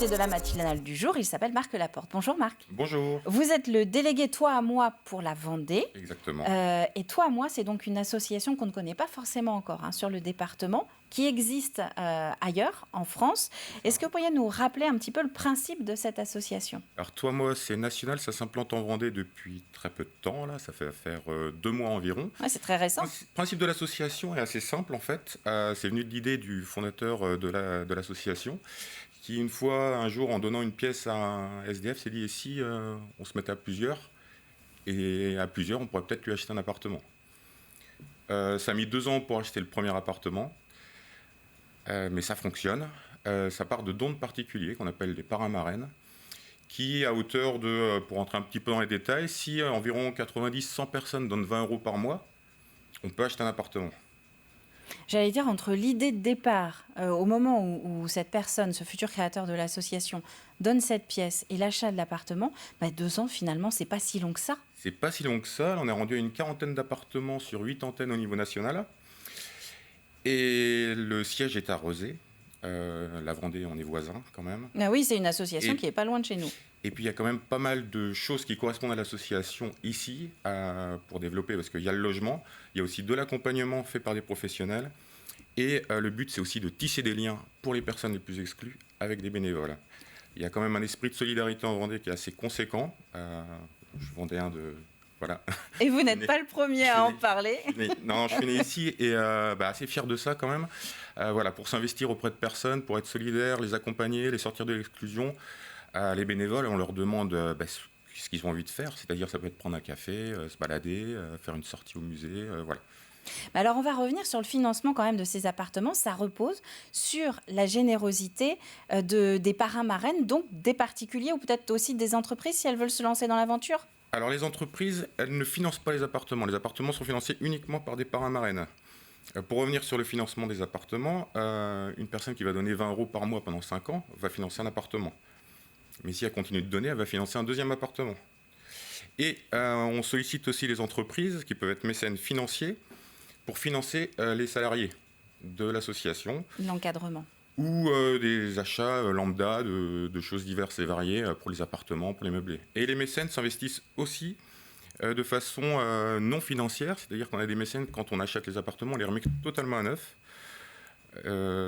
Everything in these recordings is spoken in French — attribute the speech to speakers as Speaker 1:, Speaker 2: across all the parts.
Speaker 1: l'invité de la matinale du jour, il s'appelle Marc Laporte. Bonjour Marc.
Speaker 2: Bonjour.
Speaker 1: Vous êtes le délégué Toi à moi pour la Vendée.
Speaker 2: Exactement.
Speaker 1: Et Toi à moi, c'est donc une association qu'on ne connaît pas forcément encore sur le département, qui existe ailleurs, en France. Est-ce que vous pourriez nous rappeler un petit peu le principe de cette association ?
Speaker 2: Alors toi, moi, c'est national, ça s'implante en Vendée depuis très peu de temps, là, ça fait faire 2 mois environ.
Speaker 1: Ouais, c'est très récent.
Speaker 2: Le principe de l'association est assez simple en fait. C'est venu de l'idée du fondateur de l'association, qui une fois, un jour, en donnant une pièce à un SDF, s'est dit, et si on se mettait à plusieurs, et à plusieurs, on pourrait peut-être lui acheter un appartement. Ça a mis 2 ans pour acheter le premier appartement, mais ça fonctionne. Ça part de dons de particuliers, qu'on appelle des parrains marraines, qui, à hauteur de, pour rentrer un petit peu dans les détails, si environ 90-100 personnes donnent 20 € par mois, on peut acheter un appartement.
Speaker 1: J'allais dire, entre l'idée de départ, au moment où cette personne, ce futur créateur de l'association, donne cette pièce et l'achat de l'appartement, 2 ans, finalement, c'est pas si long que ça.
Speaker 2: C'est pas si long que ça. On est rendu à une 40aine d'appartements sur 8 antennes au niveau national. Et le siège est à Rezé. La Vendée, on est voisins quand même.
Speaker 1: Ah oui, c'est une association qui est pas loin de chez nous.
Speaker 2: Et puis il y a quand même pas mal de choses qui correspondent à l'association ici pour développer, parce qu'il y a le logement, il y a aussi de l'accompagnement fait par des professionnels. Et le but, c'est aussi de tisser des liens pour les personnes les plus exclues avec des bénévoles. Il y a quand même un esprit de solidarité en Vendée qui est assez conséquent. Je suis vendéen de... Voilà.
Speaker 1: Et vous n'êtes pas le premier à en parler.
Speaker 2: Non, je suis né ici et assez fier de ça quand même. Voilà, pour s'investir auprès de personnes, pour être solidaire, les accompagner, les sortir de l'exclusion. Les bénévoles, on leur demande ce qu'ils ont envie de faire. C'est-à-dire, ça peut être prendre un café, se balader, faire une sortie au musée, voilà.
Speaker 1: Alors, on va revenir sur le financement quand même de ces appartements. Ça repose sur la générosité des parrains marraines, donc des particuliers ou peut-être aussi des entreprises si elles veulent se lancer dans l'aventure.
Speaker 2: Alors, les entreprises, elles ne financent pas les appartements. Les appartements sont financés uniquement par des parrains marraines. Pour revenir sur le financement des appartements, une personne qui va donner 20 € par mois pendant 5 ans va financer un appartement. Mais si elle continue de donner, elle va financer un deuxième appartement. Et on sollicite aussi les entreprises, qui peuvent être mécènes financiers, pour financer les salariés de l'association.
Speaker 1: L'encadrement.
Speaker 2: Ou des achats lambda de choses diverses et variées pour les appartements, pour les meublés. Et les mécènes s'investissent aussi de façon non financière, c'est-à-dire qu'on a des mécènes, quand on achète les appartements, on les remet totalement à neuf.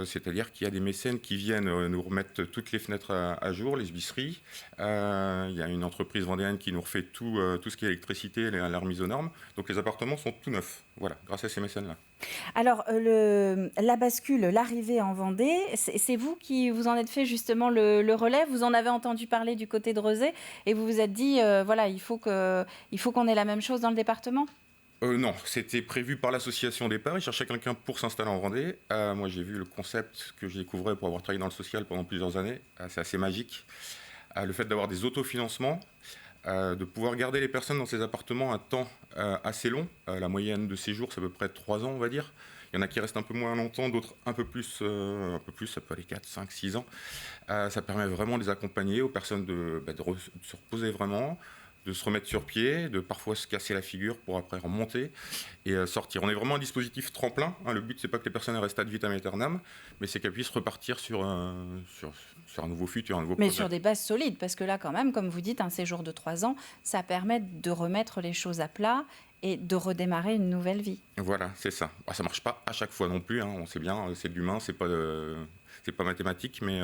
Speaker 2: C'est-à-dire qu'il y a des mécènes qui viennent nous remettre toutes les fenêtres à jour, les visseries. Il y a une entreprise vendéenne qui nous refait tout ce qui est électricité, la remise aux normes. Donc les appartements sont tout neufs, voilà, grâce à ces mécènes-là.
Speaker 1: Alors, la bascule, l'arrivée en Vendée, c'est vous qui vous en êtes fait justement le relais. Vous en avez entendu parler du côté de Rezé et vous vous êtes dit, voilà, il faut qu'on ait la même chose dans le département ?
Speaker 2: Non, c'était prévu par l'association au départ. Ils cherchaient quelqu'un pour s'installer en Vendée. Moi, j'ai vu le concept que je découvrais pour avoir travaillé dans le social pendant plusieurs années. C'est assez magique. Le fait d'avoir des autofinancements, de pouvoir garder les personnes dans ces appartements un temps assez long. La moyenne de séjour, c'est à peu près 3 ans, on va dire. Il y en a qui restent un peu moins longtemps, d'autres un peu plus, ça peut aller 4, 5, 6 ans. Ça permet vraiment de les accompagner, aux personnes de se reposer vraiment, de se remettre sur pied, de parfois se casser la figure pour après remonter et sortir. On est vraiment un dispositif tremplin. Le but, c'est pas que les personnes restent ad vitam aeternam, mais c'est qu'elles puissent repartir sur un nouveau futur, un nouveau projet.
Speaker 1: Mais sur des bases solides, parce que là, quand même, comme vous dites, un séjour de 3 ans, ça permet de remettre les choses à plat et de redémarrer une nouvelle vie.
Speaker 2: Voilà, c'est ça. Ça marche pas à chaque fois non plus, on sait bien, c'est de l'humain, c'est pas mathématique, mais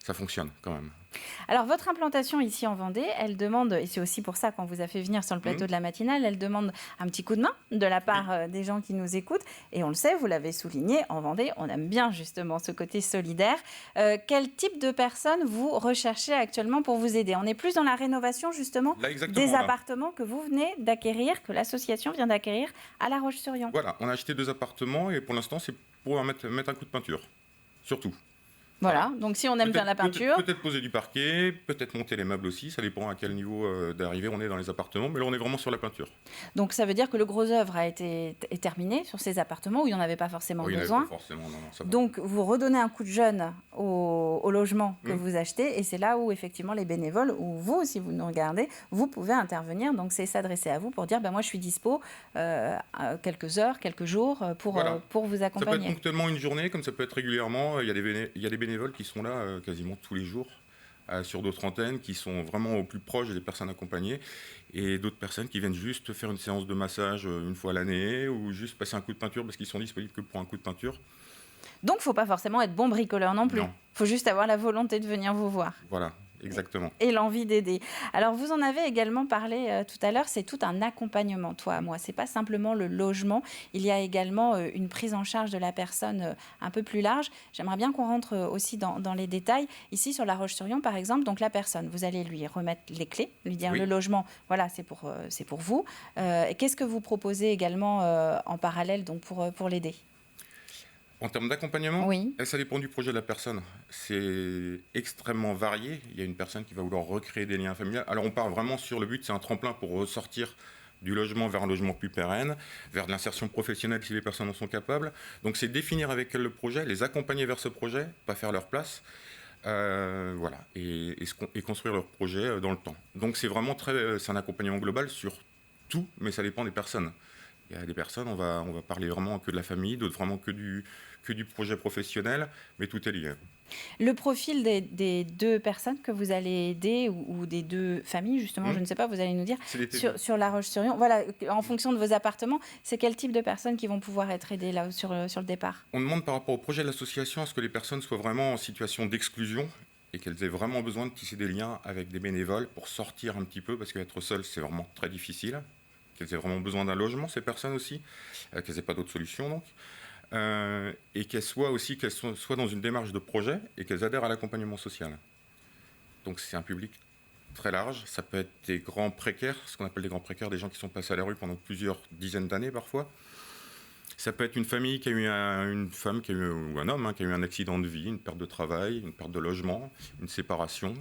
Speaker 2: ça fonctionne quand même.
Speaker 1: Alors, votre implantation ici en Vendée, elle demande, et c'est aussi pour ça qu'on vous a fait venir sur le plateau de la matinale, elle demande un petit coup de main de la part des gens qui nous écoutent. Et on le sait, vous l'avez souligné, en Vendée, on aime bien justement ce côté solidaire. Quel type de personnes vous recherchez actuellement pour vous aider ? On est plus dans la rénovation justement des appartements que vous venez d'acquérir, que l'association vient d'acquérir à La Roche-sur-Yon.
Speaker 2: Voilà, on a acheté 2 appartements et pour l'instant, c'est pour mettre un coup de peinture. Surtout.
Speaker 1: Voilà, donc si on aime bien la peinture...
Speaker 2: Peut-être poser du parquet, peut-être monter les meubles aussi, ça dépend à quel niveau d'arrivée on est dans les appartements, mais là on est vraiment sur la peinture.
Speaker 1: Donc ça veut dire que le gros œuvre est terminé sur ces appartements où il n'y en avait pas forcément besoin.
Speaker 2: Pas forcément, non, ça va.
Speaker 1: Donc vous redonnez un coup de jeune au logement que vous achetez et c'est là où effectivement les bénévoles, ou vous si vous nous regardez, vous pouvez intervenir. Donc c'est s'adresser à vous pour dire moi je suis dispo quelques heures, quelques jours pour vous accompagner.
Speaker 2: Ça peut être ponctuellement une journée, comme ça peut être régulièrement. Il y a des bénévoles qui sont là quasiment tous les jours. sur d'autres antennes qui sont vraiment au plus proche des personnes accompagnées et d'autres personnes qui viennent juste faire une séance de massage une fois à l'année ou juste passer un coup de peinture parce qu'ils sont disponibles que pour un coup de peinture.
Speaker 1: Donc, il ne faut pas forcément être bon bricoleur non plus.
Speaker 2: Non.
Speaker 1: Il faut juste avoir la volonté de venir vous voir.
Speaker 2: Voilà, exactement.
Speaker 1: Et l'envie d'aider. Alors, vous en avez également parlé tout à l'heure, c'est tout un accompagnement, toi à moi. Ce n'est pas simplement le logement, il y a également une prise en charge de la personne un peu plus large. J'aimerais bien qu'on rentre aussi dans les détails. Ici, sur La Roche-sur-Yon, par exemple, donc la personne, vous allez lui remettre les clés, lui dire le logement, voilà, c'est pour vous. Et qu'est-ce que vous proposez également en parallèle donc pour l'aider ?
Speaker 2: En termes d'accompagnement,
Speaker 1: oui.
Speaker 2: Ça dépend du projet de la personne. C'est extrêmement varié. Il y a une personne qui va vouloir recréer des liens familiaux. Alors on part vraiment sur le but, c'est un tremplin pour ressortir du logement vers un logement plus pérenne, vers de l'insertion professionnelle si les personnes en sont capables. Donc c'est définir avec elles le projet, les accompagner vers ce projet, pas faire leur place. Voilà, et construire leur projet dans le temps. Donc c'est vraiment c'est un accompagnement global sur tout, mais ça dépend des personnes. Il y a des personnes, on va parler vraiment que de la famille, d'autres vraiment que du projet professionnel, mais tout est lié.
Speaker 1: Le profil des deux personnes que vous allez aider ou des deux familles, justement, je ne sais pas, vous allez nous dire, sur La Roche-sur-Yon, voilà, en fonction de vos appartements, c'est quel type de personnes qui vont pouvoir être aidées là, sur le départ ?
Speaker 2: On demande par rapport au projet de l'association à ce que les personnes soient vraiment en situation d'exclusion et qu'elles aient vraiment besoin de tisser des liens avec des bénévoles pour sortir un petit peu, parce qu'être seul, c'est vraiment très difficile. Qu'elles aient vraiment besoin d'un logement, ces personnes aussi, qu'elles n'aient pas d'autres solutions donc, et qu'elles soient dans une démarche de projet et qu'elles adhèrent à l'accompagnement social. Donc c'est un public très large, ça peut être des grands précaires, ce qu'on appelle des grands précaires, des gens qui sont passés à la rue pendant plusieurs dizaines d'années parfois. Ça peut être une famille qui a eu une femme ou un homme qui a eu un accident de vie, une perte de travail, une perte de logement, une séparation.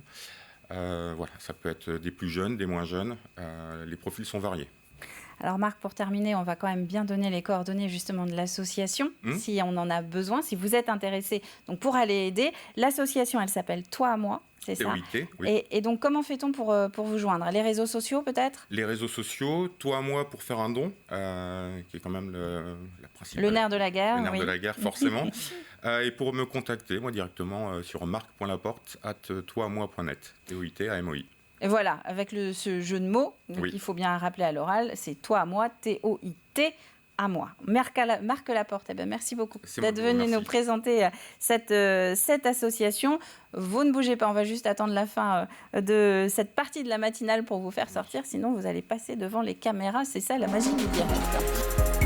Speaker 2: Voilà, ça peut être des plus jeunes, des moins jeunes, les profils sont variés.
Speaker 1: Alors Marc, pour terminer, on va quand même bien donner les coordonnées justement de l'association, si on en a besoin, si vous êtes intéressé. Donc pour aller aider, l'association, elle s'appelle Toi à moi, c'est ça.
Speaker 2: Oui.
Speaker 1: Et donc comment fait-on pour vous joindre ? Les réseaux sociaux peut-être ?
Speaker 2: Les réseaux sociaux, Toi à moi pour faire un don, qui est quand même la principale.
Speaker 1: Le nerf de la guerre.
Speaker 2: Le nerf de la guerre, forcément. Et pour me contacter, moi directement sur marc.laporte@toiamoi.net. TOIT-AMOI.
Speaker 1: Et voilà, avec ce jeu de mots, donc il faut bien rappeler à l'oral, c'est Toi à moi, TOIT à moi. Marc Laporte, merci beaucoup d'être venu nous présenter cette association. Vous ne bougez pas, on va juste attendre la fin de cette partie de la matinale pour vous faire sortir, sinon vous allez passer devant les caméras, c'est ça la magie du direct.